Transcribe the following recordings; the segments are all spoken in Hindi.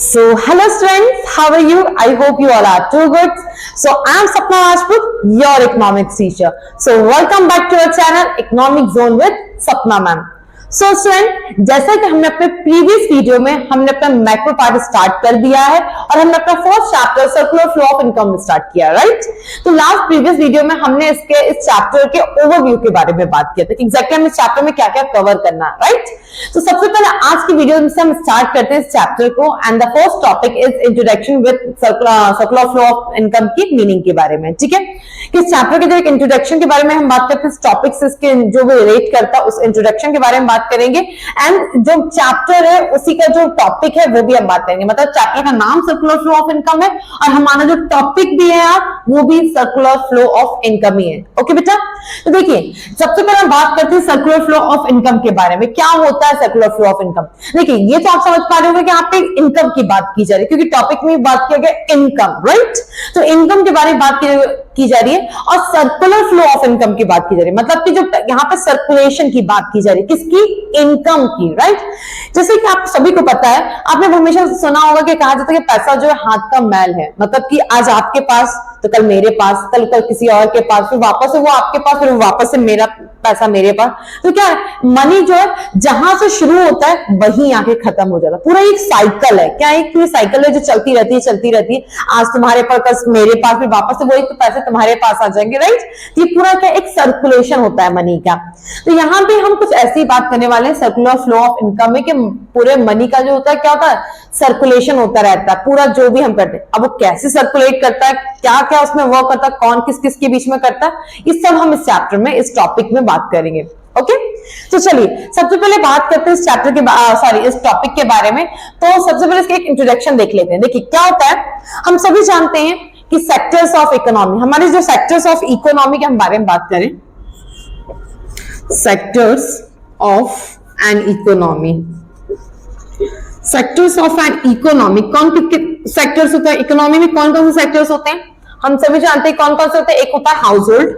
So, hello students, how are you? I hope you all are too good. So, I am Sapna Rajput, your economics teacher. So, welcome back to our channel Economic Zone with Sapna ma'am. So student, जैसा कि हमने अपने प्रीवियस वीडियो में हमने अपना मैक्रो पार्ट स्टार्ट कर दिया है और हमने अपना first chapter circular flow of income start किया, राइट। तो लास्ट प्रीवियस वीडियो में हमने इस चैप्टर के ओवरव्यू के बारे में बात किया था कि एग्जैक्टली हम इस चैप्टर में क्या क्या कवर करना है, राइट। तो सबसे पहले आज की वीडियो से हम स्टार्ट करते हैं इस चैप्टर को and the first topic is introduction with circular flow of income की मीनिंग के बारे में, ठीक है। इस चैप्टर के जो एक इंट्रोडक्शन के बारे में हम बात करते हैं, टॉपिक से इसके जो भी रिलेट करता है उस इंट्रोडक्शन के बारे में बात करेंगे एंड जो चैप्टर है उसी का जो टॉपिक है वो भी हम बात करेंगे। मतलब चैप्टर का नाम सर्कुलर फ्लो ऑफ इनकम है और हमारा जो टॉपिक भी है यार वो भी सर्कुलर फ्लो ऑफ इनकम ही है। ओके बेटा, तो देखिए सबसे पहले हम बात करते हैं सर्कुलर फ्लो ऑफ इनकम के बारे में। क्या होता है सर्कुलर फ्लो ऑफ इनकम? देखिए ये तो आप समझ पा रहे होंगे कि यहाँ पे इनकम की बात की जा रही है क्योंकि टॉपिक में बात किया गया इनकम, राइट। तो इनकम के बारे में बात की जा रही है और सर्कुलर फ्लो ऑफ इनकम की बात की जा रही है, मतलब कि जो यहाँ पे सर्कुलेशन की बात की जा रही है, किसकी? इनकम की, राइट। जैसे कि आप सभी को पता है, आपने हमेशा सुना होगा कि कहा जाता है कि पैसा जो है हाथ का मैल है, मतलब कि आज आपके पास तो कल मेरे पास, कल किसी और के पास, फिर वापस से वो आपके पास, फिर वापस से मेरा पैसा मेरे पास। तो क्या मनी जो है जहां से शुरू होता है वहीं आके खत्म हो जाता है। पूरा एक साइकिल है, क्या एक पूरी साइकिल है जो चलती रहती है। आज तुम्हारे पास, कल मेरे पास, फिर वापस से वही तो पैसे तुम्हारे पास आ जाएंगे, राइट। ये पूरा क्या एक सर्कुलेशन होता है मनी का। तो यहाँ पे हम कुछ ऐसी बात करने वाले हैं सर्कुलर फ्लो ऑफ इनकम में कि पूरे मनी का जो होता है क्या होता है, सर्कुलेशन होता रहता है। पूरा जो भी हम करते हैं, अब वो कैसे सर्कुलेट करता है, क्या क्या उसमें वर्क करता है, कौन किस किस के बीच में करता है, ये सब हम इस चैप्टर में, इस टॉपिक में बात करेंगे। ओके, तो चलिए सबसे पहले बात करते हैं इस चैप्टर के इस टॉपिक के बारे में। तो सबसे पहले इसका एक इंट्रोडक्शन देख लेते हैं। देखिए क्या होता है, हम सभी जानते हैं कि सेक्टर्स ऑफ इकोनॉमी, हमारे जो सेक्टर्स ऑफ इकोनॉमी के हम बारे में बात करें, sectors of an economy, sectors of an economy, कौन कितने सेक्टर्स होते हैं इकोनॉमी में? कौन कौन से सेक्टर्स होते हैं हम सभी जानते हैं कौन कौन से होते हैं। एक होता है हाउस होल्ड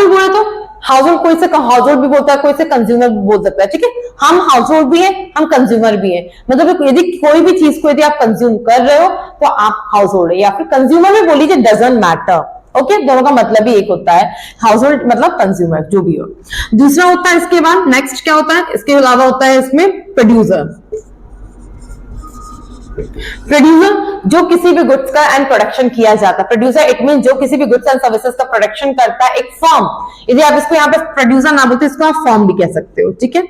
बोला तो हाउस होल्ड, कोई से हाउस होल्ड भी बोलता है, कोई से कंज्यूमर भी बोल सकता है, ठीक है। हम हाउस होल्ड भी है, हम कंज्यूमर भी है। मतलब यदि कोई भी चीज को यदि आप कंज्यूम कर रहे हो तो आप हाउस होल्ड है या फिर कंज्यूमर में बोलीजिए, डजंट मैटर। ओके, दोनों का मतलब ही एक होता है, हाउस होल्ड मतलब कंज्यूमर जो भी हो। दूसरा होता है इसके बाद नेक्स्ट क्या होता है, इसके अलावा होता है इसमें प्रोड्यूसर जो किसी भी गुड्स का एंड प्रोडक्शन किया जाता है। प्रोड्यूसर इट मीन जो किसी भी गुड्स एंड सर्विसेज का प्रोडक्शन करता है। एक फर्म, यदि आप इसको यहाँ पे प्रोड्यूसर ना बोलते इसको आप फर्म भी कह सकते हो, ठीक है।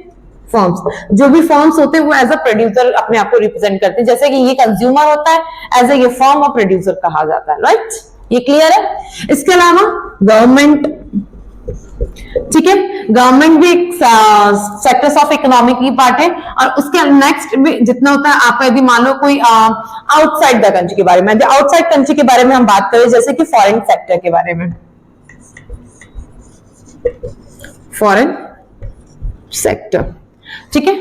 फर्म्स, जो भी फर्म्स होते हैं वो एज अ प्रोड्यूसर अपने आप को रिप्रेजेंट करते हैं। जैसे कि ये कंज्यूमर होता है, एज ए ये फर्म और प्रोड्यूसर कहा जाता है, राइट। ये क्लियर है। इसके अलावा गवर्नमेंट, ठीक है, गवर्नमेंट भी एक सेक्टर्स ऑफ इकोनॉमी की पार्ट है। और उसके नेक्स्ट भी जितना होता है, आप यदि मान लो कोई आउटसाइड द कंट्री के बारे में, आउटसाइड कंट्री के बारे में हम बात करें, जैसे कि फॉरेन सेक्टर के बारे में, फॉरेन सेक्टर, ठीक है,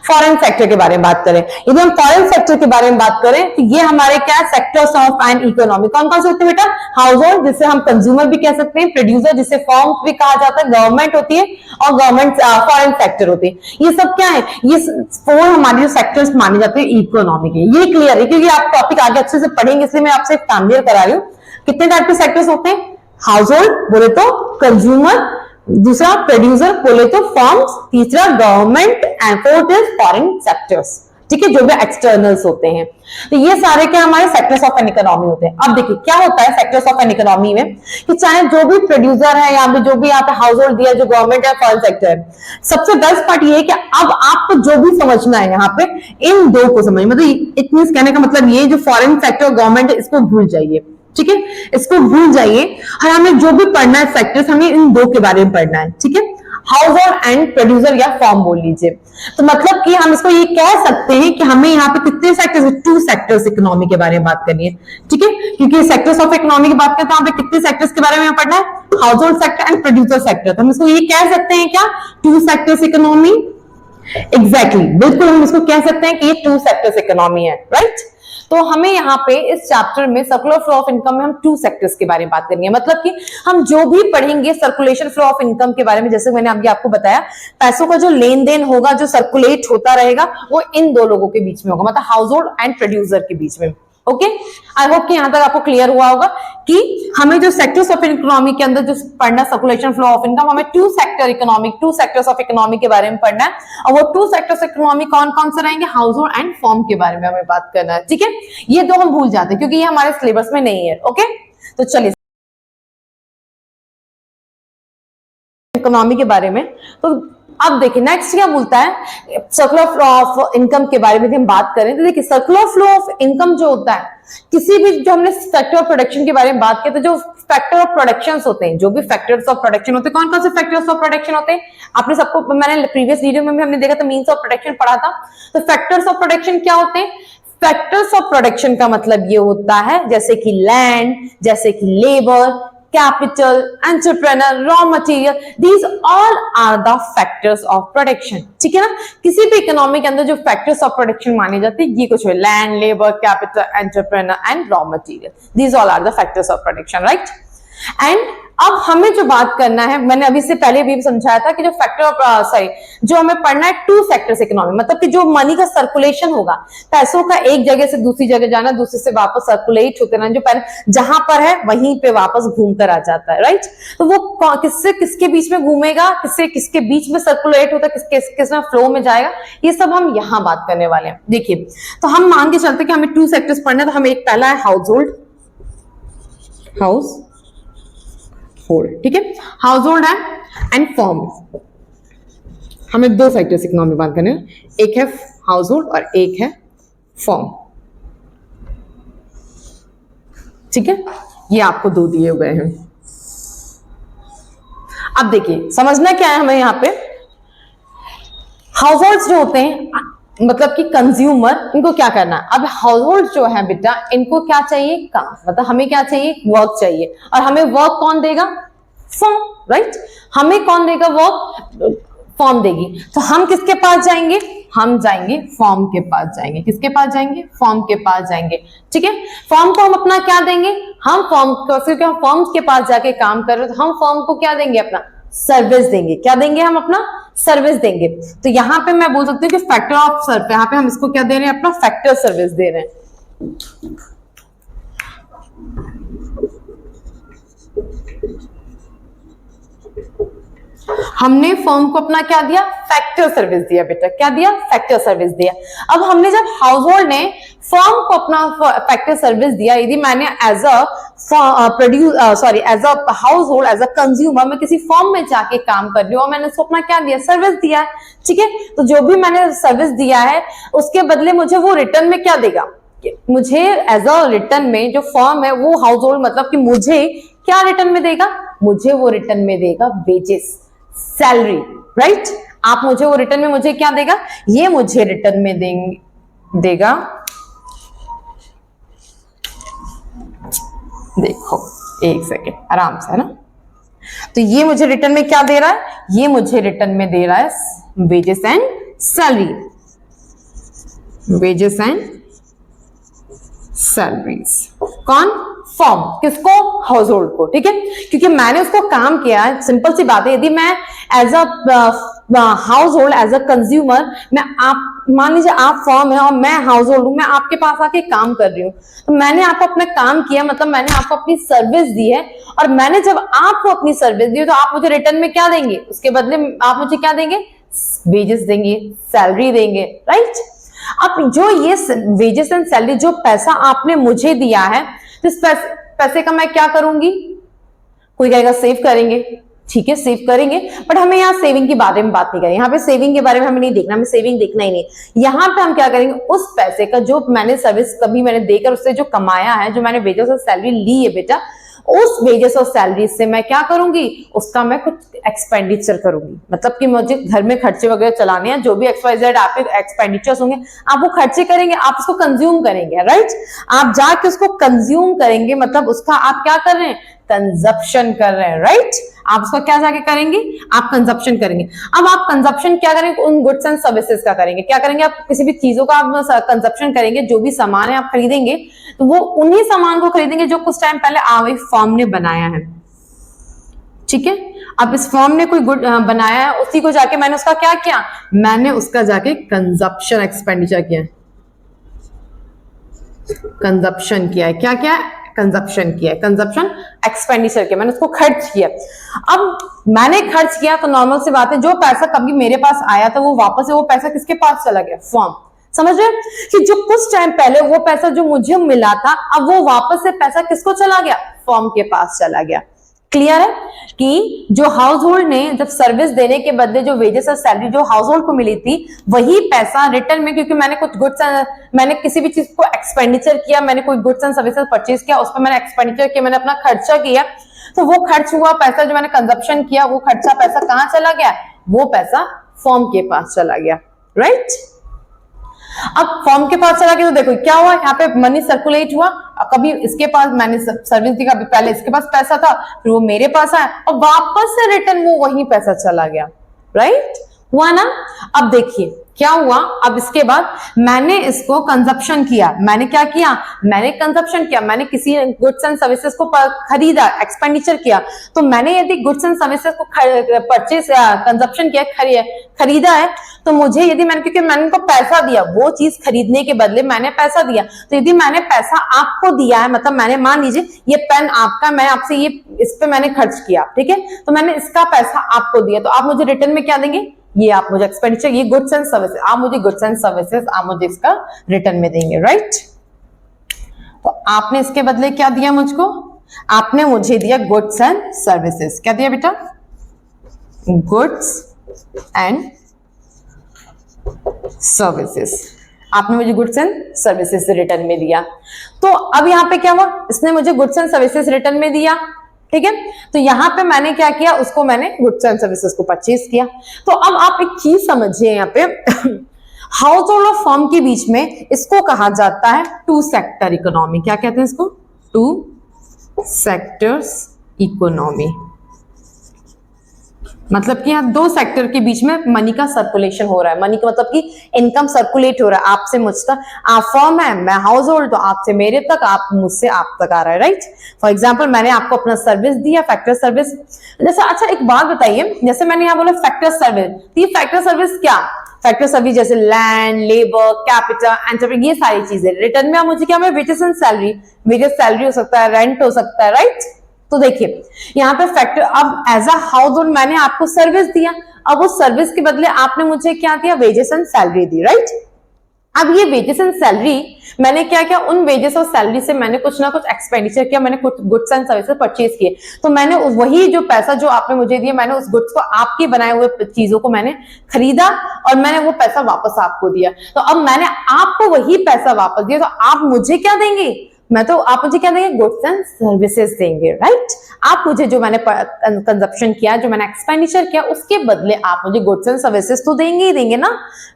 फॉरेन सेक्टर के बारे में बात करें। यदि हम फॉरेन सेक्टर के बारे में बात करें तो ये हमारे क्या सेक्टर्स ऑफ एन इकोनॉमी कौन कौन से होते हैं बेटा? हाउस होल्ड जिसे हम कंज्यूमर भी कह सकते हैं, प्रोड्यूसर जिसे फर्म भी कहा जाता है, गवर्नमेंट होती है और गवर्नमेंट फॉरेन सेक्टर होती है। ये सब क्या है, ये फोर हमारे जो सेक्टर्स माने जाते हैं इकोनॉमी के। ये क्लियर है क्योंकि आप टॉपिक आगे अच्छे से पढ़ेंगे, इसलिए मैं आपसे फैमिलियर करा रही हूँ। कितने टाइप के सेक्टर्स होते हैं? हाउस होल्ड बोले तो कंज्यूमर, दूसरा प्रोड्यूसर बोले तो फर्म्स, तीसरा government and fourth is foreign sectors, ठीक है, जो भी एक्सटर्नल्स होते हैं। तो ये सारे क्या हमारे सेक्टर्स ऑफ एन इकोनॉमी होते हैं। अब देखिए क्या होता है सेक्टर्स ऑफ एन इकोनॉमी में कि चाहे जो भी प्रोड्यूसर है या जो भी यहाँ पे हाउस होल्ड दिया, जो गवर्नमेंट है, फॉरेन सेक्टर है, सबसे बेस्ट पार्ट ये है कि अब आपको जो भी समझना है यहाँ पे इन दो को समझ, मतलब इट मींस कहने का मतलब ये जो फॉरेन सेक्टर और गवर्नमेंट है इसको भूल जाइए, ठीक है, इसको भूल जाइए। और हमें जो भी पढ़ना है सेक्टर्स, हमें इन दो के बारे में पढ़ना है, ठीक है, हाउस होल्ड एंड प्रोड्यूसर या फॉर्म बोल लीजिए। तो मतलब कि हम इसको ये कह सकते हैं कि हमें यहाँ पे कितने सेक्टर्स, 2 सेक्टर्स इकोनॉमी के बारे में बात करनी है, ठीक है, क्योंकि सेक्टर्स ऑफ इकोनॉमी की बात करें तो यहाँ पे कितने सेक्टर्स के बारे में पढ़ना है, house hold sector and producer sector. तो हम इसको ये कह सकते हैं क्या, 2 सेक्टर्स इकोनॉमी। एग्जैक्टली, बिल्कुल हम इसको कह सकते हैं कि ये 2 सेक्टर्स इकोनॉमी है, राइट। तो हमें यहाँ पे इस चैप्टर में सर्कुलर फ्लो ऑफ इनकम में हम 2 सेक्टर्स के बारे में बात करनी है। मतलब कि हम जो भी पढ़ेंगे सर्कुलेशन फ्लो ऑफ इनकम के बारे में, जैसे मैंने अभी आपको बताया, पैसों का जो लेन देन होगा, जो सर्कुलेट होता रहेगा, वो इन दो लोगों के बीच में होगा, मतलब हाउस होल्ड एंड प्रोड्यूसर के बीच में। ओके, आई होप कि यहां तक आपको क्लियर हुआ होगा कि हमें जो सेक्टर्स ऑफ इकोनॉमी के अंदर जो पढ़ना सर्कुलेशन फ्लो ऑफ इनकम, हमें 2 सेक्टर्स ऑफ इकोनॉमी के बारे में पढ़ना है। और वो 2 सेक्टर्स ऑफ इकोनॉमी कौन कौन से रहेंगे? हाउस होल्ड एंड फर्म के बारे में हमें बात करना है। ठीक है, ये दो हम भूल जाते हैं क्योंकि ये हमारे सिलेबस में नहीं है। ओके, तो चलिए इकोनॉमी के बारे में, तो अब देखिए नेक्स्ट क्या बोलता है, सर्कुलर फ्लो ऑफ इनकम के बारे में हम बात करें तो देखिए सर्कुलर फ्लो ऑफ इनकम जो होता है, किसी भी, जो हमने फैक्टर ऑफ प्रोडक्शन के बारे में बात की, तो जो फैक्टर ऑफ प्रोडक्शन होते हैं, जो भी फैक्टर्स ऑफ प्रोडक्शन होते हैं, कौन कौन से फैक्टर्स ऑफ प्रोडक्शन होते हैं? आपने सबको, मैंने प्रीवियस वीडियो में भी हमने देखा था, मीन्स ऑफ प्रोडक्शन पढ़ा था। तो फैक्टर्स ऑफ प्रोडक्शन क्या होते हैं? फैक्टर्स ऑफ प्रोडक्शन का मतलब ये होता है जैसे कि लैंड, जैसे कि labour, capital, entrepreneur, raw material, these all are the factors of production। ठीक है ना, किसी भी इकोनॉमी के अंदर जो factors of production माने जाते हैं, ये कुछ है, land, labor, capital, entrepreneur and raw material, these all are the factors of production, right? And अब हमें जो बात करना है, मैंने अभी से पहले भी समझाया था कि जो फैक्टर ऑफ जो हमें पढ़ना है 2 सेक्टर्स इकोनॉमी, मतलब कि जो मनी का सर्कुलेशन होगा, पैसों का एक जगह से दूसरी जगह जाना, दूसरे से वापस सर्कुलेट होते रहना, जो पहले जहां पर है वहीं पे वापस घूम कर आ जाता है, राइट? तो वो किससे किसके बीच में घूमेगा, किससे किसके बीच में सर्कुलेट होता है, किसमें फ्लो में जाएगा, ये सब हम यहां बात करने वाले हैं। देखिए, तो हम मान के चलते कि हमें 2 सेक्टर्स पढ़ना है, तो हमें एक पहला है हाउस होल्ड, ठीक है, हाउस होल्ड है एंड फर्म। हमें 2 सेक्टर्स इकोनॉमी बात करने हैं, एक है हाउस होल्ड और एक है फर्म। ठीक है, ये आपको 2 दिए हुए हैं। अब देखिए समझना क्या है हमें यहाँ पे, हाउस होल्ड जो होते हैं, मतलब कि कंज्यूमर, इनको क्या करना है? अब हाउस होल्ड जो है बेटा, इनको क्या चाहिए? काम, मतलब हमें क्या चाहिए? वर्क चाहिए। और हमें वर्क कौन देगा? Firm, right? हमें कौन देगा वर्क? फर्म देगी। तो हम किसके पास जाएंगे? हम जाएंगे फर्म के पास जाएंगे। किसके पास जाएंगे? फर्म के पास जाएंगे। ठीक है, फर्म को हम अपना क्या देंगे? हम फर्म को, क्योंकि हम फर्म के पास जाके काम कर रहे हैं, तो हम फर्म को क्या देंगे? अपना सर्विस देंगे। क्या देंगे? हम अपना सर्विस देंगे। तो यहां पे मैं बोल सकती हूँ कि फैक्टर ऑफ सर्विस, यहाँ पे हम इसको क्या दे रहे हैं? अपना फैक्टर सर्विस दे रहे हैं। हमने फर्म को अपना क्या दिया? फैक्टर सर्विस दिया बेटा। क्या दिया? फैक्टर सर्विस दिया। अब हमने जब हाउस होल्ड ने फर्म को अपना फैक्टर सर्विस दिया, यदि मैंने as a household, as a consumer, मैं किसी फर्म में जाके काम कर रही हूँ और मैंने उसको अपना क्या दिया? सर्विस दिया। ठीक है, तो जो भी मैंने सर्विस दिया है उसके बदले मुझे वो रिटर्न में क्या देगा? मुझे एज अ रिटर्न में, जो फर्म है वो हाउस होल्ड, मतलब कि मुझे क्या रिटर्न में देगा? मुझे वो रिटर्न में देगा वेजेस, सैलरी, राइट? आप मुझे वो रिटर्न में मुझे क्या देगा? ये मुझे रिटर्न में देगा, देखो एक सेकेंड आराम से, है ना? तो ये मुझे रिटर्न में क्या दे रहा है? ये मुझे रिटर्न में दे रहा है wages and salary, wages and salaries. कौन? फर्म। किसको? हाउस होल्ड को। ठीक है, क्योंकि मैंने उसको काम किया है। सिंपल सी बात है, यदि मैं as a household, as a consumer, मैं, आप मान लीजिए आप फर्म है और मैं हाउस होल्ड हूं, मैं आपके पास आके काम कर रही हूँ, तो मैंने आपको अपना काम किया, मतलब मैंने आपको अपनी सर्विस दी है, और मैंने जब आपको अपनी सर्विस दी तो आप मुझे रिटर्न में क्या देंगे? उसके बदले आप मुझे क्या देंगे? वेजेस देंगे, सैलरी देंगे, राइट? अब जो ये वेजेस एंड सैलरी, जो पैसा आपने मुझे दिया है, तो इस पैसे का मैं क्या करूंगी? कोई कहेगा सेव करेंगे। ठीक है, सेव करेंगे, बट हमें यहाँ सेविंग के बारे में बात नहीं करें। यहाँ पे सेविंग के बारे में हमें नहीं देखना, हमें सेविंग देखना ही नहीं। यहाँ पे हम क्या करेंगे? उस पैसे का, जो मैंने सर्विस कभी मैंने देकर उससे जो कमाया है, जो मैंने वेजेस और सैलरी ली है बेटा, उस वेजेस और सैलरी से मैं क्या करूंगी? उसका मैं कुछ एक्सपेंडिचर करूंगी। मतलब कि मुझे घर में खर्चे वगैरह चलाने हैं, जो भी XYZ आपके एक्सपेंडिचर्स होंगे, आप वो खर्चे करेंगे, आप उसको कंज्यूम करेंगे, राइट? आप जाके उसको कंज्यूम करेंगे, मतलब उसका आप क्या कर रहे हैं? कंजप्शन कर रहे हैं, राइट। आप उसका क्या जाके करेंगे, आप कंजप्शन करेंगे। अब आप कंजप्शन क्या करेंगे, उन गुड्स एंड सर्विसेज का करेंगे। क्या करेंगे, आप किसी भी चीजों का आप कंजप्शन करेंगे, जो भी सामान है आप खरीदेंगे तो वो उन्हीं सामान को खरीदेंगे जो कुछ टाइम पहले वही फर्म ने बनाया है, ठीक है। अब इस फर्म ने कोई गुड बनाया है, उसी को जाके मैंने उसका क्या किया, मैंने उसका जाके कंजप्शन एक्सपेंडिचर किया, कंजप्शन किया है। क्या क्या कंजप्शन किया है, कंजप्शन एक्सपेंडिचर किया, मैंने उसको खर्च किया। अब मैंने खर्च किया तो नॉर्मल सी बात है, जो पैसा कभी मेरे पास आया था वो वापस से वो पैसा किसके पास चला गया, फर्म। समझ रहे कि जो कुछ टाइम पहले वो पैसा जो मुझे मिला था, अब वो वापस से पैसा किसको चला गया, फर्म के पास चला गया। क्लियर है कि जो हाउस होल्ड ने जब सर्विस देने के बदले जो वेजेस और सैलरी जो हाउस होल्ड को मिली थी, वही पैसा रिटर्न में, क्योंकि मैंने कुछ गुड्स, मैंने किसी भी चीज को एक्सपेंडिचर किया, मैंने कोई गुड्स एंड सर्विसेज परचेज किया, उस पर मैंने एक्सपेंडिचर किया, मैंने अपना खर्चा किया, तो वो खर्च हुआ पैसा जो मैंने कंजप्शन किया, वो खर्चा पैसा कहां चला गया, वो पैसा फर्म के पास चला गया, राइट। अब फर्म के पास चला गया तो देखो क्या हुआ, यहाँ पे मनी सर्कुलेट हुआ। कभी इसके पास मैंने सर्विस दी, कभी पहले इसके पास पैसा था, फिर वो मेरे पास आया और वापस से रिटर्न वो वही पैसा चला गया, राइट, हुआ ना। अब देखिए क्या हुआ, अब इसके बाद मैंने इसको कंजप्शन किया, मैंने क्या किया, मैंने कंजप्शन किया, मैंने किसी गुड्स एंड सर्विसेज को खरीदा, एक्सपेंडिचर किया। तो मैंने यदि गुड्स एंड सर्विसेज को परचेज कंजप्शन किया, खरीदा है, तो मुझे यदि मैंने, क्योंकि मैंने उनको पैसा दिया, वो चीज खरीदने के बदले मैंने पैसा दिया, तो यदि मैंने पैसा आपको दिया है, मतलब मैंने मान लीजिए ये पेन आपका, मैं आपसे ये इस पे मैंने खर्च किया, ठीक है, तो मैंने इसका पैसा आपको दिया, तो आप मुझे रिटर्न में क्या देंगे, ये आप मुझे एक्सपेंडिचर, ये गुड्स एंड सर्विसेज, आप मुझे गुड्स एंड सर्विसेज, आप मुझे इसका रिटर्न में देंगे, राइट। तो आपने इसके बदले क्या दिया मुझको, आपने मुझे दिया गुड्स एंड सर्विसेज। क्या दिया बेटा, गुड्स एंड सर्विसेज, आपने मुझे गुड्स एंड सर्विसेज रिटर्न में दिया। तो अब यहां पे क्या हुआ, इसने मुझे गुड्स एंड सर्विसेज रिटर्न में दिया, ठीक है। तो यहां पे मैंने क्या किया, उसको मैंने गुड्स एंड सर्विसेज को परचेज किया। तो अब आप एक चीज समझिए यहाँ पे हाउस होल्ड और फर्म के बीच में इसको कहा जाता है टू सेक्टर इकोनॉमी। क्या कहते हैं इसको, टू सेक्टर्स इकोनॉमी। मतलब कि यहाँ दो सेक्टर के बीच में मनी का सर्कुलेशन हो रहा है, मनी का मतलब कि इनकम सर्कुलेट हो रहा है, आपसे मुझ तक, आप फर्म है, मैं हाउस होल्ड, तो आपसे मेरे तक, आप मुझसे आप तक आ रहा है, राइट। फॉर एग्जांपल मैंने आपको अपना सर्विस दिया, फैक्टर सर्विस। जैसे अच्छा एक बात बताइए, जैसे मैंने यहाँ बोला फैक्टर सर्विस, तो ये फैक्टर सर्विस क्या, फैक्टर सर्विस जैसे लैंड, लेबर, कैपिटल, एंटरप्राइज, ये सारी चीजें, रिटर्न में मुझे क्या, wages and salary, wages salary हो सकता है, रेंट हो सकता है, राइट। तो देखिए यहाँ पे फैक्टर, अब एज अ हाउस होल्ड मैंने आपको सर्विस दिया, अब उस सर्विस के बदले आपने मुझे क्या दिया, wages and salary the, right. अब ये वेजेस एंड सैलरी मैंने क्या किया, उन वेजेस और सैलरी से मैंने कुछ ना कुछ एक्सपेंडिचर किया, मैंने कुछ गुड्स एंड सर्विसेज परचेज किए, तो मैंने वही जो पैसा जो आपने मुझे दिया, मैंने उस गुड्स को, आपके बनाए हुए चीजों को मैंने खरीदा और मैंने वो पैसा वापस आपको दिया। तो अब मैंने आपको वही पैसा वापस दिया, तो आप मुझे क्या देंगे, मैं तो, आप मुझे क्या देंगे, गुड्स एंड सर्विसेज देंगे, राइट। आप मुझे जो मैंने कंजप्शन किया, जो मैंने एक्सपेंडिचर किया, उसके बदले आप मुझे गुड्स एंड सर्विसेज तो देंगे ही देंगे ना,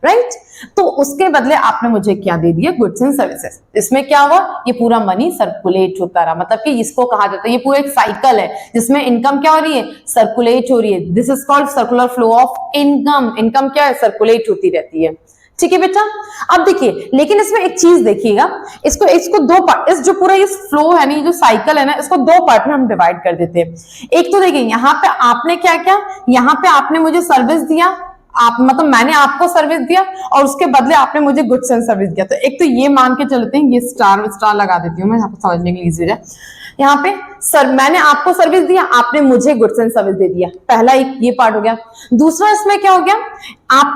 राइट। तो उसके बदले आपने मुझे क्या दे दिया, गुड्स एंड सर्विसेज। इसमें क्या हुआ, ये पूरा मनी सर्कुलेट होता रहा, मतलब कि इसको कहा जाता है, ये पूरा एक साइकिल है जिसमें इनकम क्या हो रही है, सर्कुलेट हो रही है। This is called circular flow of income. Income क्या है, सर्कुलेट होती रहती है, ठीक है बेटा। अब देखिए, लेकिन इसमें एक चीज देखिएगा, इसको दो पार्ट, इस जो पूरा इस फ्लो है ना, जो साइकिल है ना, इसको दो पार्ट में हम डिवाइड कर देते हैं। एक तो देखिए यहाँ पे आपने क्या किया, यहाँ पे आपने मुझे सर्विस दिया, आप मतलब मैंने आपको सर्विस दिया और उसके बदले आपने मुझे गुड्स एंड सर्विस दिया। तो एक तो ये मान के चलते हैं, ये स्टार लगा देती हूँ मैं यहाँ पे समझने के लिए इजी है। यहाँ पे सर मैंने आपको सर्विस दिया, आपने मुझे गुड्स एंड सर्विस दे दिया, पहला एक ये पार्ट हो गया। दूसरा इसमें क्या हो गया,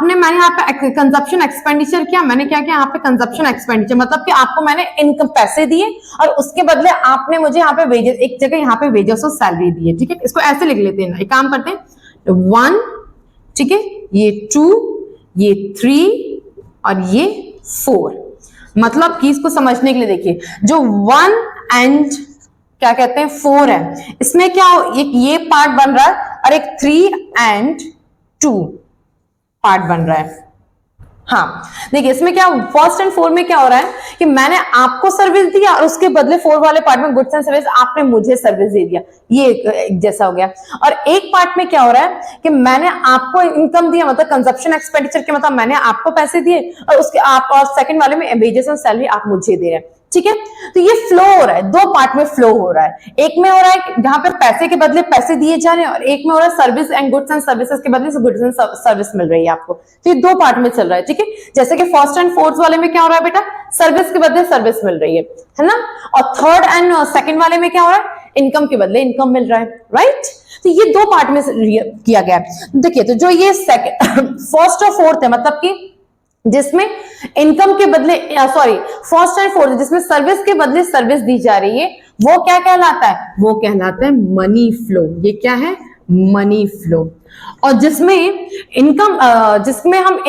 मैंने यहाँ पे कंजप्शन एक्सपेंडिचर किया, मैंने क्या किया यहाँ पे कंजप्शन एक्सपेंडिचर, मतलब कि आपको मैंने इनकम पैसे दिए और उसके बदले आपने मुझे यहाँ पे वेजेस, एक जगह यहाँ पे वेजेस और सैलरी दी है, ठीक है। इसको ऐसे लिख लेते हैं, एक काम करते हैं, 1, ठीक है, ये 2, ये 3 और ये 4। मतलब कि इसको समझने के लिए देखिए, जो 1 एंड क्या कहते हैं 4 है, इसमें क्या एक ये पार्ट बन रहा है और एक 3 एंड 2 पार्ट बन रहा है। हाँ देखिए, इसमें क्या फर्स्ट एंड फोर में क्या हो रहा है कि मैंने आपको सर्विस दिया और उसके बदले फोर वाले पार्ट में गुड्स एंड सर्विस आपने मुझे सर्विस दे दिया, ये एक जैसा हो गया। और एक पार्ट में क्या हो रहा है कि मैंने आपको इनकम दिया, मतलब कंजप्शन एक्सपेंडिचर के मतलब मैंने आपको पैसे दिए और उसके आप, और सेकंड वाले में वेजेस एंड सैलरी आप मुझे दे रहे हैं, ठीक है। तो ये फ्लो हो रहा है, दो पार्ट में फ्लो हो रहा है। एक में हो रहा है जहां पे पैसे के बदले पैसे दिए जा रहे हैं, और एक में हो रहा है service and goods and services के बदले गुड्स एंड सर्विस मिल रही है आपको। तो ये दो पार्ट में चल रहा है, ठीक है। जैसे कि फर्स्ट एंड फोर्थ वाले में क्या हो रहा है बेटा, सर्विस के बदले सर्विस मिल रही है ना। और थर्ड एंड सेकंड वाले में क्या हो रहा है, इनकम के बदले इनकम मिल रहा है, राइट। तो ये दो पार्ट में किया गया है। देखिए, तो जो ये फर्स्ट और फोर्थ है, मतलब कि जिसमें इनकम के बदले, सॉरी फर्स्ट एंड फोर्थ जिसमें सर्विस के बदले सर्विस दी जा रही है, वो क्या कहलाता है, वो कहलाता है मनी फ्लो। ये क्या है, मनी फ्लो। और जिसमें इनकम, जिसमें हम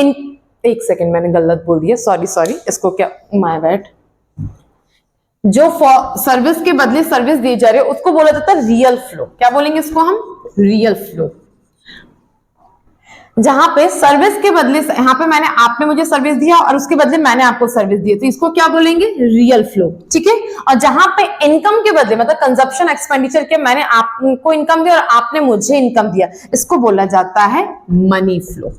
एक सेकेंड मैंने गलत बोल दिया, सॉरी, इसको क्या, माय बैड। जो सर्विस के बदले सर्विस दी जा रही है उसको बोला जाता है रियल फ्लो। क्या बोलेंगे इसको हम, रियल फ्लो। जहां पे सर्विस के बदले, यहां पे मैंने, आपने मुझे सर्विस दिया और उसके बदले मैंने आपको सर्विस दी, तो इसको क्या बोलेंगे, रियल फ्लो, ठीक है। और जहां पे इनकम के बदले, मतलब कंजप्शन एक्सपेंडिचर के, मैंने आपको इनकम दिया और आपने मुझे इनकम दिया, इसको बोला जाता है मनी फ्लो,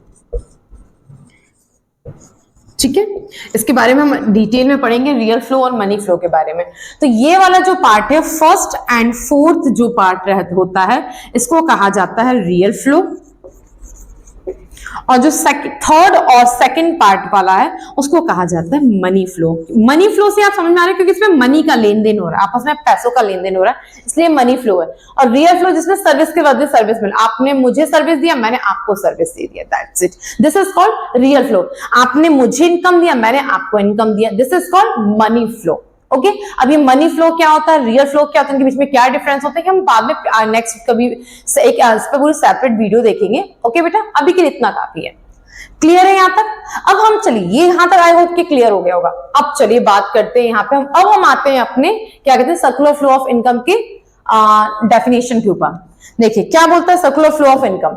ठीक है। इसके बारे में हम डिटेल में पढ़ेंगे, रियल फ्लो और मनी फ्लो के बारे में। तो ये वाला जो पार्ट है, फर्स्ट एंड फोर्थ जो पार्ट होता है, इसको कहा जाता है रियल फ्लो। और जो थर्ड और सेकंड पार्ट वाला है उसको कहा जाता है मनी फ्लो। मनी फ्लो से आप समझ में आ रहे हैं, क्योंकि इसमें मनी का लेन देन हो रहा है, आपस में पैसों का लेन देन हो रहा है, इसलिए मनी फ्लो है। और रियल फ्लो जिसमें सर्विस के बदले सर्विस मिला, आपने मुझे सर्विस दिया, मैंने आपको सर्विस दे दिया, that's it, this is called real flow. आपने मुझे इनकम दिया, मैंने आपको इनकम दिया, this is called money flow. Okay, अब ये मनी फ्लो क्या होता है, रियल फ्लो क्या होता है, इनके बीच में क्या डिफरेंस होता है, कि हम बाद में नेक्स्ट कभी एक इस पे पूरी सेपरेट वीडियो देखेंगे। ओके बेटा, अभी के लिए इतना काफी है। क्लियर है यहाँ तक। अब हम चलिए, ये यहां तक आई होप कि क्लियर हो गया होगा। अब चलिए बात करते हैं यहाँ पे अब हम आते हैं अपने क्या कहते हैं सर्कुलर फ्लो ऑफ इनकम के डेफिनेशन के ऊपर। देखिए क्या बोलता है circular flow of income,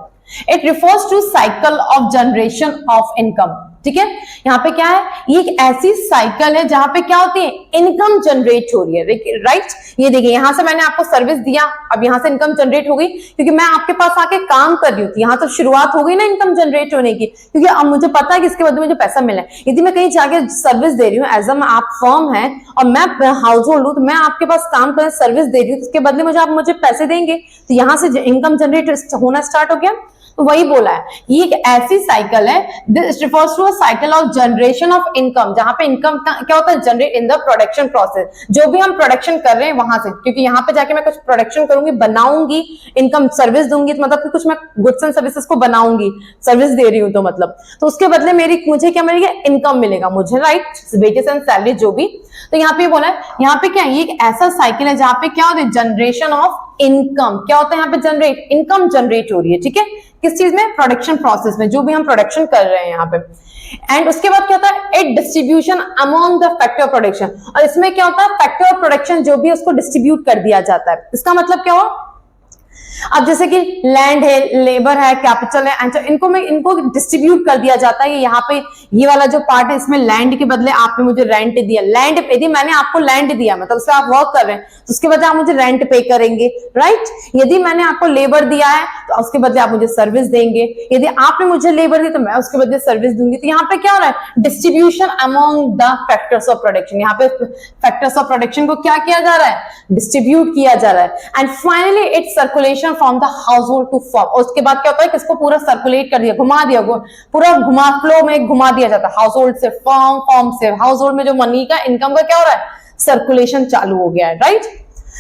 it refers to cycle of generation of income, ठीक है। यहाँ पे क्या है, ये एक ऐसी साइकिल है जहां पे क्या होती है, इनकम जनरेट हो रही है, राइट। ये देखिए, यहां से मैंने आपको सर्विस दिया, अब यहां से इनकम जनरेट हो गई, क्योंकि मैं आपके पास आके काम कर रही हूँ, यहां तो शुरुआत हो गई ना इनकम जनरेट होने की, क्योंकि अब मुझे पता है कि इसके बदले मुझे पैसा मिला है। यदि मैं कहीं जाके सर्विस दे रही हूँ, एज आप फर्म है और मैं हाउस होल्ड हूँ, तो मैं आपके पास काम कर सर्विस दे रही हूँ, उसके बदले मुझे आप मुझे पैसे देंगे, तो यहां से इनकम जनरेट होना स्टार्ट हो गया। तो वही बोला है, ये एक ऐसी साइकिल है, this refers to a cycle of generation of income, जहां पे इनकम क्या होता है, generate in the production process, जो भी हम प्रोडक्शन कर रहे हैं वहां से, क्योंकि यहाँ पे जाके मैं कुछ प्रोडक्शन करूंगी, बनाऊंगी, इनकम सर्विस दूंगी, तो मतलब कि कुछ मैं गुड्स एंड सर्विसेज को बनाऊंगी, सर्विस दे रही हूँ, तो मतलब तो उसके बदले मुझे क्या मिलेगा, इनकम मिलेगा मुझे, राइट, वेजेस एंड सैलरी जो भी। तो यहाँ पे बोला है, यहाँ पे क्या है, ये एक ऐसा साइकिल है जहां पे क्या होता है, जनरेशन ऑफ इनकम, क्या होता है यहाँ पे, जनरेट, इनकम जनरेट हो रही है, ठीक है, किस चीज में, प्रोडक्शन प्रोसेस में, जो भी हम प्रोडक्शन कर रहे हैं यहाँ पे। एंड उसके बाद क्या होता है, it distribution among the factor of production, और इसमें क्या होता है, फैक्टर ऑफ प्रोडक्शन जो भी है उसको डिस्ट्रीब्यूट कर दिया जाता है। इसका मतलब क्या हुआ, अब जैसे कि लैंड है, लेबर है, कैपिटल है, इनको डिस्ट्रीब्यूट कर दिया जाता है। यहाँ पे ये वाला जो पार्ट है, इसमें लैंड के बदले आपने मुझे रेंट दिया, लैंड यदि मैंने आपको लैंड दिया, मतलब उससे आप वर्क कर रहे हैं, तो उसके बदले आप मुझे रेंट पे करेंगे, राइट। यदि मैंने आपको लेबर दिया है तो उसके बदले आप मुझे सर्विस देंगे, यदि आपने मुझे लेबर दी तो मैं उसके बदले सर्विस दूंगी। तो यहाँ पे क्या हो रहा है, distribution among the factors of production, यहाँ पे फैक्टर्स ऑफ प्रोडक्शन को क्या किया जा रहा है, डिस्ट्रीब्यूट किया जा रहा है। And finally its circulation from the household to firm, और उसके बाद क्या होता है कि इसको पूरा सर्कुलेट कर दिया, घुमा दिया, पूरा घुमा फ्लो में घुमा दिया जाता है, हाउस होल्ड से फर्म, फर्म से हाउस होल्ड में जो मनी का, इनकम का क्या हो रहा है, सर्कुलेशन चालू हो गया है, राइट।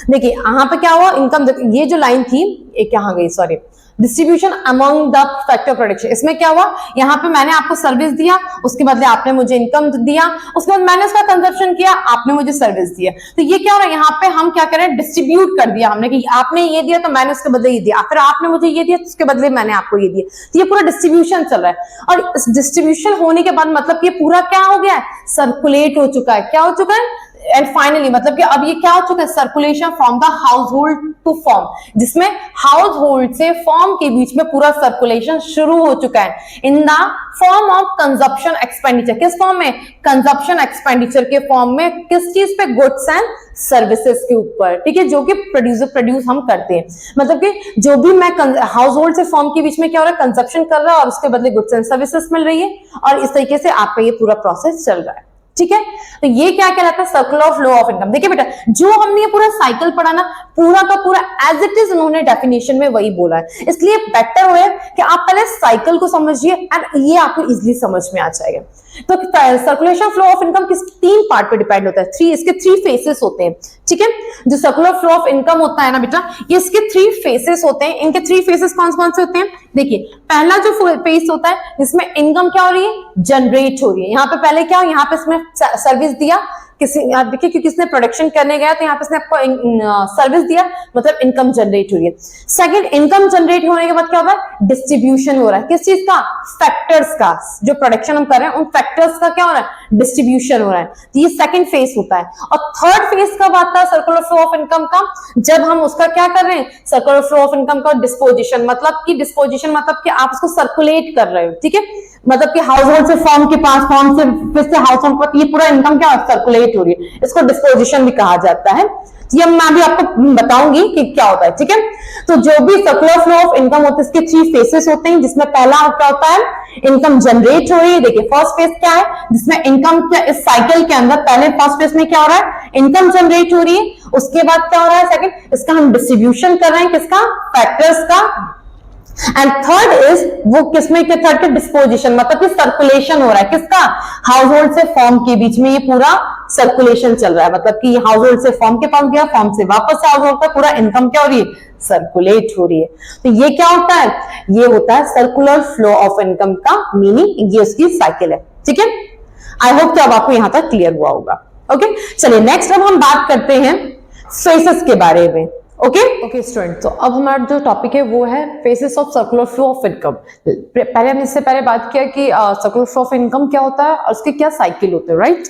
देखिए यहाँ पे क्या हुआ, इनकम, ये जो लाइन थी एक कहाँ गई, sorry, distribution among the factor production, इसमें क्या हुआ, यहाँ पे मैंने आपको सर्विस दिया, उसके बदले आपने मुझे इनकम दिया, उसके बाद मैंने उसका कंजप्शन किया, आपने मुझे सर्विस दिया। तो ये क्या हो रहा है, यहाँ पे हम क्या करें, डिस्ट्रीब्यूट कर दिया हमने, कि आपने ये दिया तो मैंने उसके बदले ये दिया, फिर आपने मुझे ये दिया तो उसके बदले मैंने आपको ये दिया। तो ये पूरा डिस्ट्रीब्यूशन चल रहा है, और इस डिस्ट्रीब्यूशन होने के बाद मतलब ये पूरा क्या हो गया है, सर्कुलेट हो चुका है, क्या हो चुका है, एंड फाइनली मतलब कि अब ये क्या हो चुका है, circulation from the household to firm, जिसमें हाउस होल्ड से फॉर्म के बीच में पूरा सर्कुलेशन शुरू हो चुका है in the form of consumption expenditure. किस फॉर्म में, कंजप्शन एक्सपेंडिचर के फॉर्म में, किस चीज पे, गुड्स एंड सर्विसेज के ऊपर, ठीक है, जो कि प्रोड्यूस हम करते हैं। मतलब कि जो भी मैं हाउस होल्ड से फॉर्म के बीच में क्या हो रहा है, कंजप्शन कर रहा है और उसके बदले गुड्स एंड सर्विसेज मिल रही है, और इस तरीके से आपका ये पूरा प्रोसेस चल रहा है, ठीक है। तो ये क्या कहलाता है, सर्कुलर फ्लो ऑफ इनकम। देखिए बेटा, जो हमने ये पूरा साइकिल पढ़ा ना, पूरा का पूरा एज इट इज उन्होंने डेफिनेशन में वही बोला है, इसलिए बेटर है कि आप पहले साइकिल को समझिए एंड ये आपको इजीली समझ में आ जाएगा। तो सर्कुलेशन फ्लो ऑफ इनकम किस 3 पार्ट पे डिपेंड होता है, इसके 3 फेसेस होते हैं, ठीक है। जो सर्कुलर फ्लो ऑफ इनकम होता है ना बेटा, ये इसके 3 फेसेस होते हैं। इनके 3 फेसेस कौन कौन से होते हैं, देखिए पहला जो फेस होता है जिसमें इनकम क्या हो रही है, जनरेट हो रही है। यहाँ पे पहले क्या हो, यहाँ पे इसमें सर्विस दिया किसी, देखिए क्योंकि इसने प्रोडक्शन करने गया तो यहाँ पे इसने आपको सर्विस दिया, मतलब इनकम जनरेट हो रही है। सेकंड, इनकम जनरेट होने के बाद क्या होता है, डिस्ट्रीब्यूशन हो रहा है। किस चीज का, फैक्टर्स का, जो प्रोडक्शन हम कर रहे हैं उन फैक्टर्स का क्या हो रहा है, डिस्ट्रीब्यूशन हो रहा है। तो ये सेकंड फेस होता है। और थर्ड फेस कब आता है सर्कुलर फ्लो ऑफ इनकम का, जब हम उसका क्या कर रहे हैं, सर्कुलर फ्लो ऑफ इनकम का डिस्पोजिशन, मतलब कि आप उसको सर्कुलेट कर रहे हो, ठीक है, मतलब कि हाउस होल्ड से फॉर्म के पास, फॉर्म से फिर से हाउस होल्ड पर, ये पूरा इनकम क्या सर्कुलेट हो रही है, इसको डिस्पोजिशन भी कहा जाता है। ये मैं भी आपको बताऊंगी कि क्या होता है, ठीक है। तो जो भी सर्कुलर फ्लो ऑफ इनकम होता है, इसके 3 फेसेस होते हैं, जिसमें पहला क्या होता है, इनकम जनरेट हो रही है। देखिए फर्स्ट फेज क्या है, जिसमें इनकम क्या, इस साइकिल के अंदर पहले फर्स्ट फेज में क्या हो रहा है, इनकम जनरेट हो रही है। उसके बाद क्या हो रहा है, सेकंड, इसका हम डिस्ट्रीब्यूशन कर रहे हैं, किसका, फैक्टर्स का। एंड थर्ड इज वो किसमें के, थर्ड के डिस्पोजिशन, मतलब कि सर्कुलेशन हो रहा है, किसका, हाउस होल्ड से फॉर्म के बीच में ये पूरा सर्कुलेशन चल रहा है, मतलब कि हाउस होल्ड से फॉर्म के पास गया, फॉर्म से वापस हाउस होल्ड का पूरा इनकम क्या हो रही है, सर्कुलेट हो रही है। तो ये क्या होता है, ये होता है सर्कुलर फ्लो ऑफ इनकम का मीनिंग, ये उसकी साइकिल है, ठीक है। आई होप कि अब आपको यहां तक क्लियर हुआ होगा। ओके, चलिए नेक्स्ट अब हम बात करते हैं फेसेस के बारे में। ओके स्टूडेंट, तो अब हमारा जो टॉपिक है वो है faces of circular flow of income. पहले हम इससे पहले बात किया कि सर्कुलर फ्लो ऑफ इनकम क्या होता है और उसके क्या साइकिल होते हैं, right.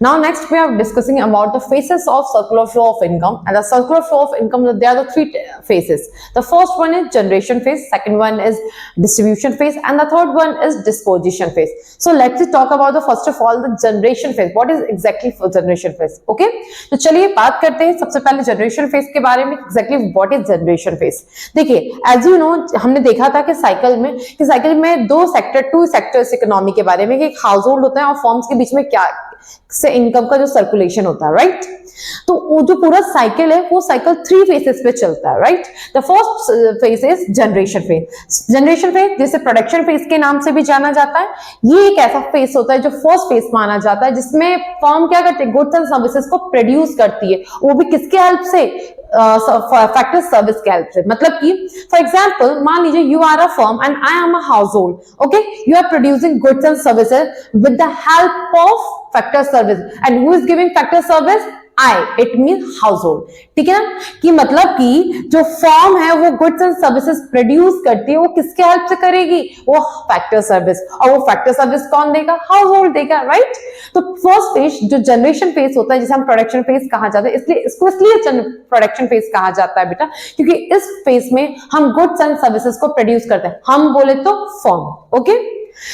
Now next we are discussing about the phases of circular flow of income. And the circular flow of income, there are the 3 phases. The first one is generation phase, second one is distribution phase, and the third one is disposition phase. So let's talk about the first of all the generation phase. What is exactly for generation phase? Okay, तो चलिए बात करते हैं सबसे पहले जनरेशन फेज के बारे में। Exactly what is generation phase. देखिए एज यू नो, हमने देखा था कि साइकिल में 2 सेक्टर, 2 सेक्टर्स इकोनॉमी के बारे में, कि एक हाउस होल्ड होता है और फॉर्म्स के बीच में क्या से इनकम का जो सर्कुलेशन होता है, राइट। तो वो जो पूरा साइकिल है वो साइकिल 3 फेसेस पे चलता है, right. The first phase is generation phase. Generation phase जिसे प्रोडक्शन फेज के नाम से भी जाना जाता है, ये एक ऐसा फेज होता है जो फर्स्ट फेज माना जाता है, जिसमें फर्म क्या करती है, गुड्स एंड सर्विसेज को प्रोड्यूस करती है, वो भी किसके हेल्प से, फैक्टर सर्विस के हेल्प से। मतलब कि फॉर एग्जांपल मान लीजिए you are a firm and I am a household, okay, you are producing goods and services with the help of factor service, and who is giving factor service, I, it mean household, ठीक है ना। कि मतलब कि जो फर्म है वो गुड्स एंड सर्विसेज प्रोड्यूस करती है, वो किसके हेल्प से करेगी, वो फैक्टर सर्विस, और वो फैक्टर सर्विस कौन देगा, हाउस होल्ड देगा, राइट। तो फर्स्ट फेज जो जनरेशन फेज होता है, जिसे हम प्रोडक्शन फेज कहा जाता है, इसलिए प्रोडक्शन फेज कहा जाता है बेटा, क्योंकि इस फेज में हम गुड्स एंड सर्विसेज को प्रोड्यूस करते हैं, हम बोले तो फर्म। ओके,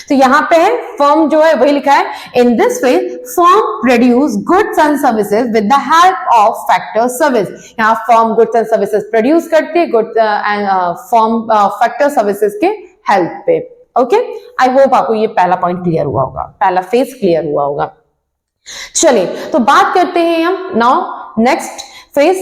तो यहां पे है फर्म जो है वही लिखा है, in this phase firm produce goods and services with the help of factor service. यहां firm goods and services produce करती है, goods and firm factor services के हेल्प पे। ओके, आई होप आपको ये पहला पॉइंट क्लियर हुआ होगा, पहला फेज क्लियर हुआ होगा। चलिए तो बात करते हैं हम now next phase,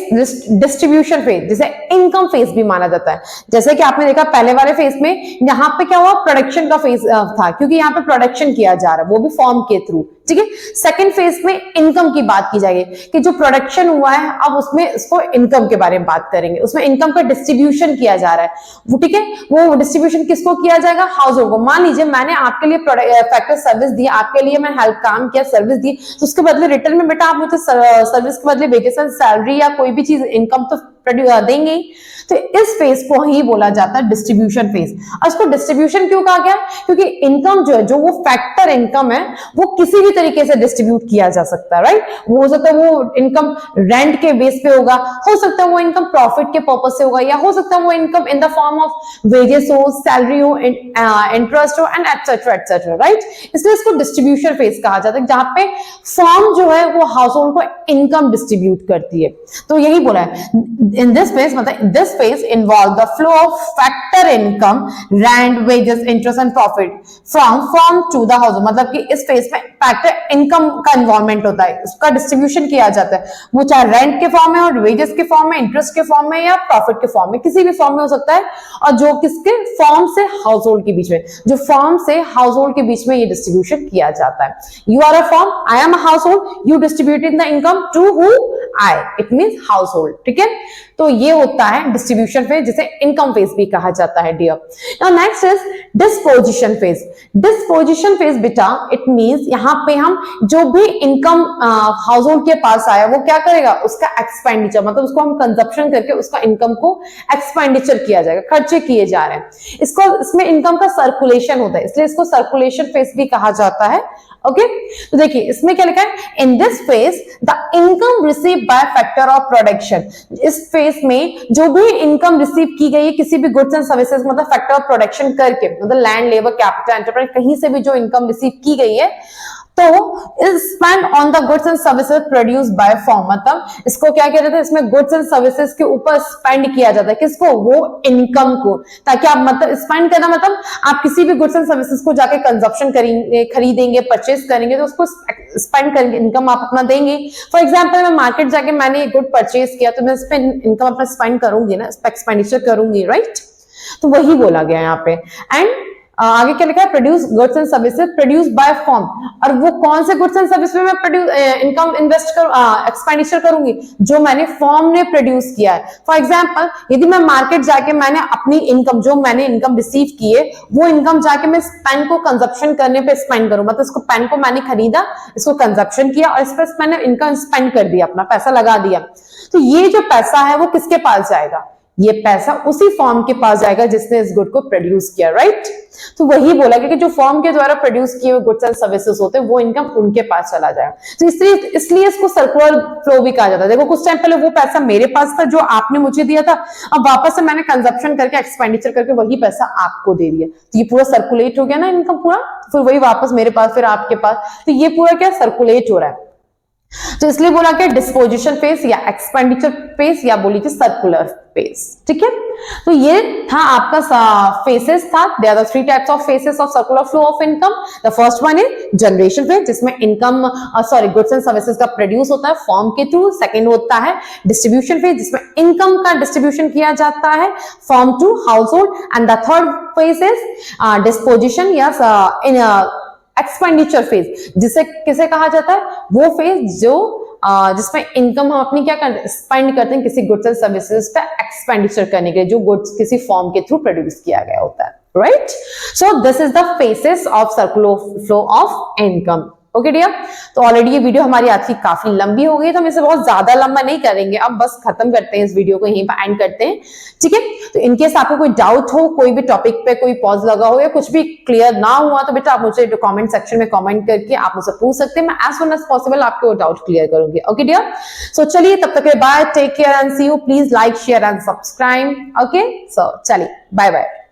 distribution phase, जिसे इनकम फेज भी माना जाता है। जैसे कि आपने देखा पहले वाले फेज में यहां पे क्या हुआ, प्रोडक्शन का फेज था, क्योंकि यहां पे प्रोडक्शन किया जा रहा है, वो भी फॉर्म के थ्रू, ठीक है। सेकंड फेज में इनकम की बात की जाएगी कि जो प्रोडक्शन हुआ है अब उसमें इसको इनकम के बारे में बात करेंगे, उसमें इनकम का डिस्ट्रीब्यूशन किया जा रहा है, वो ठीक है। वो डिस्ट्रीब्यूशन किसको किया जाएगा, हाउस होल्ड को। मान लीजिए मैंने आपके लिए फैक्टर सर्विस दी, आपके लिए मैं हेल्प काम किया, सर्विस दी, तो उसके बदले रिटर्न में बेटा आप मुझे सर्विस के बदले वेजेस एंड सैलरी या कोई भी चीज इनकम तो देंगे। तो इस फेज को ही बोला जाता है डिस्ट्रीब्यूशन फेज। और इसको डिस्ट्रीब्यूशन क्यों कहा गया? क्योंकि इनकम जो है, जो वो फैक्टर इनकम है, वो किसी भी तरीके से डिस्ट्रीब्यूट किया जा सकता है, राइट। वो हो सकता है वो इनकम रेंट के बेस पे होगा, हो सकता है वो इनकम प्रॉफिट के पर्पज से होगा, या हो सकता है वो income in the form of wages हो, सैलरी हो, इंटरेस्ट हो, एंड एटसेट्रा एटसेट्रा, राइट। इसलिए इसको डिस्ट्रीब्यूशन फेज कहा जाता है, जहां पे फर्म जो है वो हाउस होल्ड को इनकम डिस्ट्रीब्यूट करती है। तो यही बोला है इन दिस फेज, मतलब this phase involve the flow of factor income, rent, wages, interest and profit from firm to the house. मतलब कि इस फेज में फैक्टर इनकम का इन्वॉल्वमेंट होता है, उसका डिस्ट्रीब्यूशन किया जाता है, वो चाहे रेंट के फॉर्म में और वेजेस के फॉर्म में, इंटरेस्ट के फॉर्म में, या प्रॉफिट के फॉर्म में, किसी भी फॉर्म में हो सकता है। और जो किसके फॉर्म से हाउस होल्ड के बीच में, जो फॉर्म से हाउस होल्ड के बीच में ये डिस्ट्रीब्यूशन किया जाता है। You are a firm, I am a household, you distributing the income to who? I, it means household, ठीक है। तो ये होता है डिस्ट्रीब्यूशन फेज, जिसे इनकम फेज भी कहा जाता है dear. Now next is disposition phase. Disposition phase बेटा, इट मींस यहां पे हम जो भी इनकम हाउस होल्ड के पास आया वो क्या करेगा, उसका एक्सपेंडिचर, मतलब उसको हम कंजप्शन करके उसका इनकम को एक्सपेंडिचर किया जाएगा, खर्चे किए जा रहे हैं। इसमें इनकम का सर्कुलेशन होता है, इसलिए इसको सर्कुलेशन फेज भी कहा जाता है। ओके, तो देखिए इसमें क्या लिखा है, in this phase the income receive by factor of production. इस फेज में जो भी इनकम रिसीव की गई है किसी भी गुड्स एंड सर्विसेज, मतलब फैक्टर ऑफ प्रोडक्शन करके, मतलब लैंड, लेबर, कैपिटल, एंटरप्राइज, कहीं से भी जो इनकम रिसीव की गई है, तो is spend on the goods and services produce by firm. मतलब इसको क्या कहते हैं, इसमें गुड्स एंड सर्विसेज के ऊपर स्पेंड किया जाता है, किसको, वो इनकम को, ताकि आप, मतलब स्पेंड करना मतलब आप किसी भी गुड्स एंड सर्विसेज को जाके कंजप्शन करेंगे, खरीदेंगे, परचेज करेंगे, तो उसको स्पेंड करेंगे, इनकम आप अपना देंगे। फॉर एग्जाम्पल मैं मार्केट जाके मैंने एक गुड परचेज किया, तो मैं इस पर इनकम अपना स्पेंड करूंगी ना, इस पर एक्सपेंडिचर करूंगी, राइट। तो वही बोला गया यहाँ पे। एंड आगे क्या लिखा है, produce goods and services produce by firm. और वो कौन से गुड्स एंड सर्विस में मैं इनकम इन्वेस्ट एक्सपेंडिचर करूंगी, जो मैंने फर्म ने प्रोड्यूस किया है। फॉर एग्जांपल यदि मैं मार्केट जाके मैंने अपनी इनकम, जो मैंने इनकम रिसीव की है, वो इनकम जाके मैं इस पेन को कंजप्शन करने पे स्पेंड करूं, मतलब इसको पेन को मैंने खरीदा, इसको कंजप्शन किया और इस पर मैंने इनकम स्पेंड कर दिया, अपना पैसा लगा दिया, तो ये जो पैसा है वो किसके पास जाएगा, ये पैसा उसी फर्म के पास जाएगा जिसने इस गुड को प्रोड्यूस किया, राइट। तो वही बोला कि जो फर्म के द्वारा प्रोड्यूस किए हुए गुड्स एंड सर्विसेज होते हैं वो इनकम उनके पास चला जाएगा। तो इसलिए इसको सर्कुलर फ्लो भी कहा जाता है। देखो कुछ टाइम पहले वो पैसा मेरे पास था जो आपने मुझे दिया था, अब वापस से मैंने कंजप्शन करके एक्सपेंडिचर करके वही पैसा आपको दे दिया, तो ये पूरा सर्कुलेट हो गया ना इनकम पूरा, फिर वही वापस मेरे पास, फिर आपके पास, तो ये पूरा क्या सर्कुलेट हो रहा है। तो इसलिए बोला कि डिस्पोजिशन फेज या एक्सपेंडिचर फेज या बोली सर्कुलर फेज, ठीक है। तो ये था आपका फेसेस था, there are 3 types of phases of circular flow of income. The first one is generation phase, जिसमें इनकम गुड्स एंड सर्विसेज का प्रोड्यूस होता है फर्म के थ्रू। सेकंड होता है डिस्ट्रीब्यूशन फेज, जिसमें इनकम का डिस्ट्रीब्यूशन किया जाता है firm to household. And the third phase is disposition या एक्सपेंडिचर फेज, जिसे किसे कहा जाता है, वो फेज जो जिसमें इनकम हम अपनी क्या करते हैं, स्पेंड करते हैं किसी गुड्स एंड सर्विसेज पे एक्सपेंडिचर करने के लिए, जो गुड्स किसी फॉर्म के थ्रू प्रोड्यूस किया गया होता है, right. So this is the phases of circular flow of income. Okay dear, तो ऑलरेडी ये वीडियो हमारी आज की काफी लंबी हो गई, तो हम इसे बहुत ज्यादा लंबा नहीं करेंगे, अब बस खत्म करते हैं इस वीडियो को, यहीं पर एंड करते हैं, ठीक है। तो इनकेस आपको कोई डाउट हो, कोई भी टॉपिक पे कोई पॉज लगा हो या कुछ भी क्लियर ना हुआ, तो बेटा आप मुझे कमेंट सेक्शन में कमेंट करके आप मुझसे पूछ सकते हैं, मैं एज सुन एज पॉसिबल आपके वो डाउट क्लियर करूंगी। ओके डियर, सो चलिए तब तक bye, take care and see you. Please like, share and subscribe. Okay, so चलिए बाय बाय।